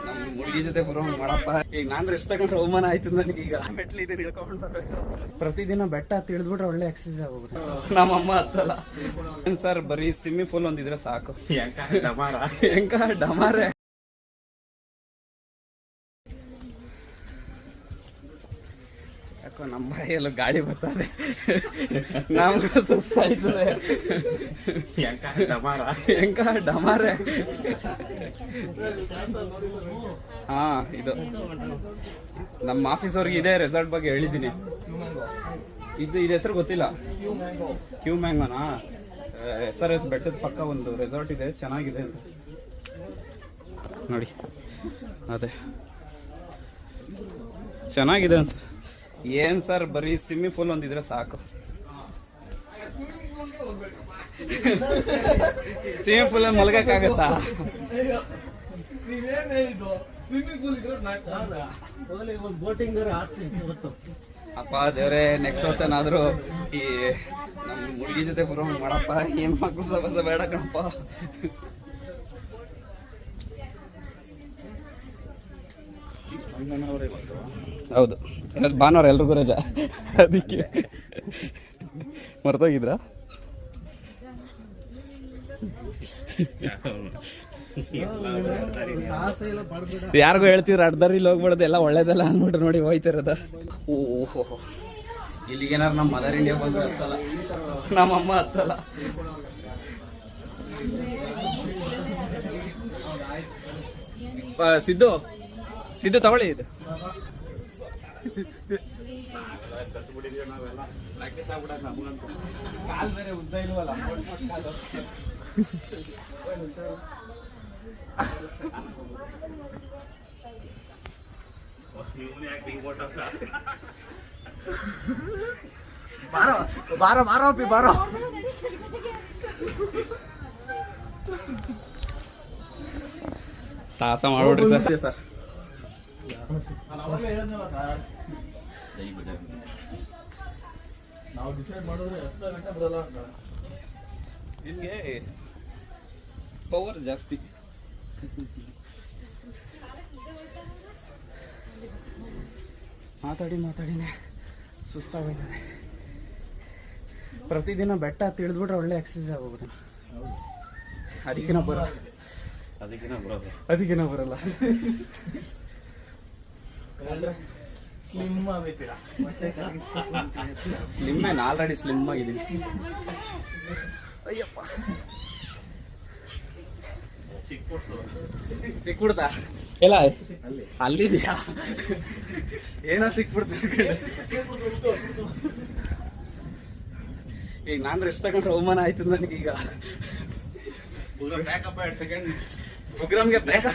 ನಮ್ಮ ಹುಡುಗಿ ಜೊತೆ ಬರೋ ಮಾಡಪ್ಪ. ಈಗ ನಾನು ರೆಸ್ಟ್ ತಗೊಂಡ್ರೆ ಅವಮಾನ ಆಯ್ತು ನನಗೆ. ಈಗ ಮೆಟ್ಲು ಇದೆ ಇಳ್ಕೊಂಡು ಬರ್ಬೇಕು. ಪ್ರತಿದಿನ ಬೆಟ್ಟ ತಿಳಿದ್ಬಿಟ್ರೆ ಒಳ್ಳೆ ಎಕ್ಸರ್ಸೈಸ್ ಆಗೋಗುತ್ತೆ. ನಮ್ಮಮ್ಮ ಹತ್ತಲ್ಲ ಏನ್ ಸರ್, ಬರೀ ಸ್ವಿಮ್ಮಿಂಗ್ ಪೂಲ್ ಒಂದಿದ್ರೆ ಸಾಕು. ಹೆಂಗ ಡಮಾರೆ. ಯಾಕೋ ನಮ್ಮ ಬಾಯಿಯಲ್ಲೂ ಗಾಡಿ ಬರ್ತದೆ, ನಮ್ಗೆ ಸುಸ್ತಾಯ್ತದೆ. ಹೆಂಗ ಡಮಾರೆ. ಹಾ, ಇದು ನಮ್ಮ ಆಫೀಸ್ ಅವ್ರಿಗೆ ಇದೇ ರೆಸಾರ್ಟ್ ಬಗ್ಗೆ ಹೇಳಿದ್ದೀನಿ. ಇದು ಹೆಸರು ಗೊತ್ತಿಲ್ಲ. ಕ್ಯೂ ಮ್ಯಾಂಗೋನಾ? SRS ಬೆಟ್ಟದ ಪಕ್ಕ ಒಂದು ರೆಸಾರ್ಟ್ ಇದೆ, ಚೆನ್ನಾಗಿದೆ ಅಂತ ನೋಡಿ. ಅದೇ ಚೆನ್ನಾಗಿದೆ ಅನ್ಸ. ಏನ್ ಸರ್, ಬರೀ ಸ್ವಿಮ್ಮಿಂಗ್ ಪೂಲ್ ಒಂದಿದ್ರೆ ಸಾಕು. ಸ್ವಿಮ್ಮಿಂಗ್ ಪೂಲ್ ಅಲ್ಲಿ ಮಲಗಕ್ಕಾಗತ್ತಾ? ಅಪ್ಪ ದೇವ್ರೆ, ನೆಕ್ಸ್ಟ್ ವರ್ಷನಾದ್ರೂ ಈ ನಮ್ಮ ಹುಡುಗಿ ಜೊತೆ ಬರೋ ಮಾಡಪ್ಪ. ಏನ್ ಮಕ್ಕಳು ಸಬಸ ಬೇಡ ಕಣಪ್ಪ. ಹೌದು, ಭಾನುವಾರ ಎಲ್ರಿಗೂ ರಜಾ, ಅದಕ್ಕೆ ಮರ್ತೋಗಿದ್ರ? ಯಾರಿಗೂ ಹೇಳ್ತಿದ್ರು ಅಡ್ದಾರಿಲಿ ಹೋಗ್ಬಿಡೋದು, ಎಲ್ಲ ಒಳ್ಳೇದಲ್ಲ ಅಂದ್ಬಿಟ್ಟು ನೋಡಿ ಹೋಯ್ತಿರೋದ. ಓಹೋ, ಇಲ್ಲಿಗೇನಾರು ನಮ್ಮ ಮದರ್ ಇಂಡಿಯಾ ಬಂದು ಹತ್ತಲ್ಲ, ನಮ್ಮಮ್ಮ ಹತ್ತಲ್ಲ. ಸಿದ್ದು ತಗೊಳ್ಳಿ ಇದು. ಕಾಲ್ ಬೇರೆ ಉದ್ದ ಇಲ್ವಲ್ಲ. ಬಾರೋ ಅಪ್ಪಿ ಬಾರೋ. ಸಾಹಸ ಮಾಡ್ಬಿಡ್ರಿ ಸರ್. ನಾವು ಡಿಸೈಡ್ ಮಾಡಿದ್ರೆ ಬರಲ್ಲ ಅಂತ. ನಿಮಗೆ ಪವರ್ ಜಾಸ್ತಿ. ಮಾತಾಡಿನೇ ಸುಸ್ತಾಗೋಯ್ತದೆ. ಪ್ರತಿದಿನ ಬೆಟ್ಟ ತಿಳಿದ್ಬಿಟ್ರೆ ಒಳ್ಳೆ ಎಕ್ಸರ್ಸೈಸ್ ಆಗೋಗುತ್ತೆ. ಅದಕ್ಕಿನ ಬರಲ್ಲ. ಸ್ಲಿಮ್ ಏನು ಆಲ್ರೆಡಿ ಸ್ಲಿಮ್ ಆಗಿದ್ದೀನಿ. ಅಯ್ಯಪ್ಪ, ಸಿಕ್ಬಿಡ್ತಾ? ಇಲ್ಲ ಅಲ್ಲಿದ್ಯಾ? ಏನೋ ಸಿಕ್ಬಿಡ್ತೀನಿ. ಈಗ ನಾನು ರೆಸ್ಟ್ ತಗೊಂಡ್ರೆ ಅವಮಾನ ಆಯ್ತು ನನಗೀಗ. ಉಗ್ರಮ್ಗೆ ಬೇಕ.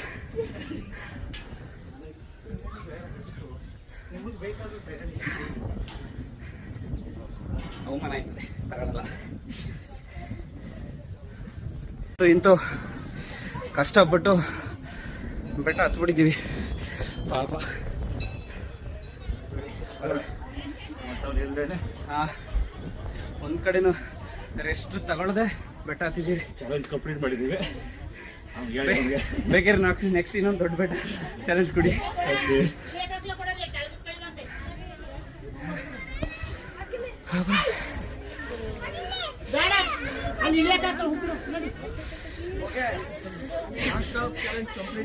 ಅವಮಾನ ಆಯ್ತದೆ, ತಗೊಳಲ್ಲ. ಇಂತೂ ಕಷ್ಟಪಟ್ಟು ಬೆಟ್ಟ ಹತ್ಬಿಟ್ಟಿದ್ದೀವಿ ಪಾಪ. ಒಂದ್ ಕಡೆನೂ ರೆಸ್ಟ್ ತಗೊಳ್ಳದೆ ಬೆಟ್ಟ ಹತ್ತಿದ್ದೀವಿ. ಕಂಪ್ಲೀಟ್ ಮಾಡಿದ್ದೀವಿ. ಬೇಕಾದ್ರೆ ನೆಕ್ಸ್ಟ್ ಇನ್ನೊಂದು ದೊಡ್ಡ ಬೆಟ್ಟ ಚಾಲೆಂಜ್ ಕೊಡಿ.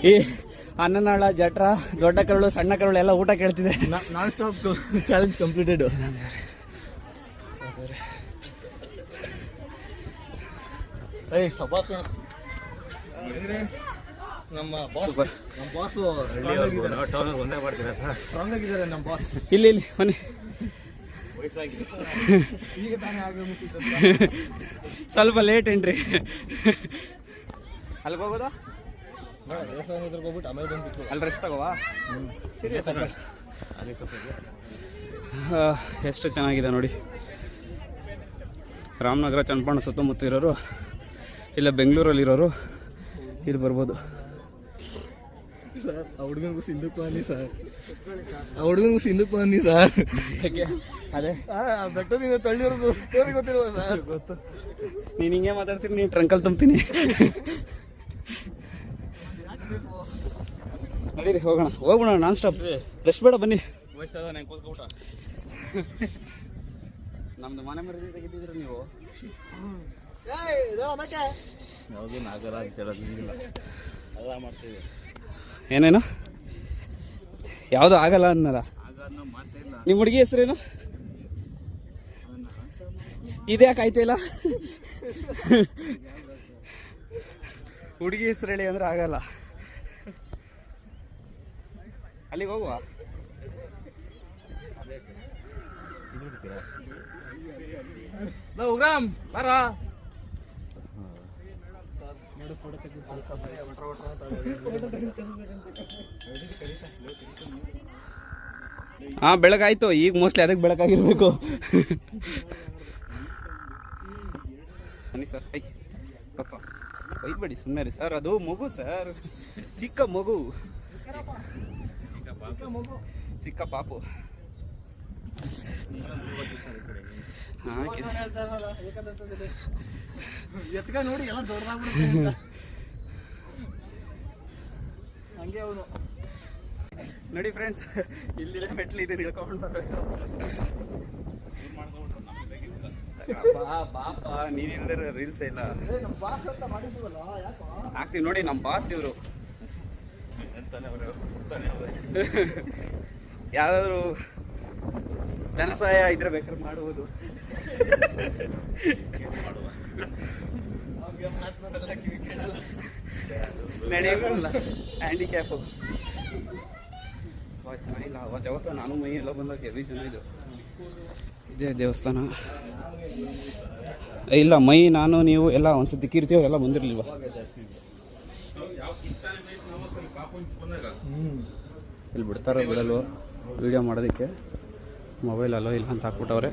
ಈ ಅನ್ನನಾಳ, ಜಟ್ರ, ದೊಡ್ಡ ಕರಳು, ಸಣ್ಣ ಕರಳು ಎಲ್ಲ ಊಟ ಕೇಳ್ತಿದೆ. Non stop challenge completed. ನಮ್ಮ ಬಾಸ್ ಒಂದೇ ಮಾಡ್ತೀರಾ ಸರ್? ಸ್ಟ್ರಾಂಗ್ ಆಗಿದ್ದಾರೆ ನಮ್ಮ ಬಾಸ್. ಇಲ್ಲಿ ಮನೆ ಈಗ ತಾನೇ ಸ್ವಲ್ಪ ಲೇಟ್ ಎಂಟ್ರಿ. ಅಲ್ಲಿಗೆ ಹೋಗೋದಾ? ದೇವಸ್ಥಾನ ಹೋಗ್ಬಿಟ್ಟು ಆಮೇಲೆ ಬಂದ್ಬಿಟ್ಟು ಅಲ್ಲಿ ರೆಸ್ಟ್ ತಗೋವಾ? ಎಷ್ಟು ಚೆನ್ನಾಗಿದೆ ನೋಡಿ. ರಾಮನಗರ, ಚನ್ನಪಟ್ಟಣ ಸುತ್ತಮುತ್ತ ಇರೋರು, ಇಲ್ಲ ಬೆಂಗಳೂರಲ್ಲಿರೋರು ಇಲ್ಲಿ ಬರ್ಬೋದು ಸರ್. ಆ ಹುಡುಗನಿಗೂ ಸಿಂಧುಕ್ ಬನ್ನಿ ಸರ್. ಯಾಕೆ ಅದೇ ಬೆಟ್ಟದಿಂದ ತಳ್ಳಿರೋದು ಸ್ಟೋರಿ ಗೊತ್ತಿಲ್ವ ಸರ್? ಗೊತ್ತು. ನೀನು ಹಿಂಗೆ ಮಾತಾಡ್ತೀನಿ, ನೀನು ಟ್ರಂಕಲ್ಲಿ ತುಂಬ್ತೀನಿ. ನಡೀರಿ ಹೋಗೋಣ ನಾನ್ ಸ್ಟಾಪ್. ರೆಸ್ಟ್ ಬೇಡ, ಬನ್ನಿ. ನಮ್ದು ಮನೆ ಮರದಿ ತೆಗೆದಿದ್ರು ನೀವು. ಏನೇನು ಯಾವುದು ಆಗಲ್ಲ ಅನ್ನಲ್ಲ. ನಿಮ್ಮ ಹುಡುಗಿ ಹೆಸರೇನು? ಇದ್ಯಾಕೆ ಆಯ್ತಾ ಇಲ್ಲ? ಹುಡುಗಿ ಹೆಸರು ಹೇಳಿ ಅಂದ್ರೆ ಆಗಲ್ಲ. ಅಲ್ಲಿಗೆ ಹೋಗುವ. ಬರ ಹಾ, ಬೆಳಗಾಯ್ತು. ಈಗ ಮೋಸ್ಟ್ಲಿ ಅದಕ್ಕೆ ಬೆಳಕಾಗಿರ್ಬೇಕು. ಬನ್ನಿ ಸರ್. ಪಾಪ ಒಯ್ಬೇಡಿ ಸುಮ್ಮನೆ ರೀ ಸರ್, ಅದು ಮಗು ಸರ್, ಚಿಕ್ಕ ಮಗು, ಚಿಕ್ಕ ಪಾಪು. ಎತ್ಕ ನೋಡಿ ಎಲ್ಲ ದೊಡ್ಡದಾಗ್ಬಿಡುತ್ತೆ ಹಂಗೆ ಅವನು. ನೋಡಿ ಫ್ರೆಂಡ್ಸ್, ಇಲ್ಲಿದೆ ಮೆಟ್ಲು, ಇದೆ ಇಳ್ಕೊಂಡು ಬರ್ಬೇಕು. ಬಾಪ ನೀನಿಲ್ದಿರ ರೀಲ್ಸ್ ಇಲ್ಲ ಆಗ್ತೀವಿ ನೋಡಿ. ನಮ್ಮ ಬಾಸ್ ಇವರು. ಯಾವ್ದಾದ್ರು ಧನ ಸಹಾಯ ಇದ್ರೆ ಬೇಕಾದ್ರೆ ಮಾಡುವುದು. ನಡೆಯೋಲ್ಲ, ಹ್ಯಾಂಡಿಕ್ಯಾಪು. ಚೆನ್ನಾಗಿಲ್ಲ ಅವತ್ತು ನಾನು ಮೈ ಎಲ್ಲ ಬಂದಾಗ ಹೆವಿ ಚೆನ್ನಾಗಿದ್ದು. ಇದೇ ದೇವಸ್ಥಾನ ಇಲ್ಲ, ಮೈ ನಾನು ನೀವು ಎಲ್ಲ ಒಂದ್ಸತಿ ಕಿರ್ತೀವಿ, ಎಲ್ಲ ಬಂದಿರ್ಲಿಲ್ವ? ಇಲ್ಲಿ ಬಿಡ್ತಾರೋ ಬಿಡಲ್ವೋ ವಿಡಿಯೋ ಮಾಡೋದಕ್ಕೆ? ಮೊಬೈಲ್ ಅಲ್ಲೋ ಇಲ್ಲ ಅಂತ ಹಾಕ್ಬಿಟ್ಟವ್ರೆ.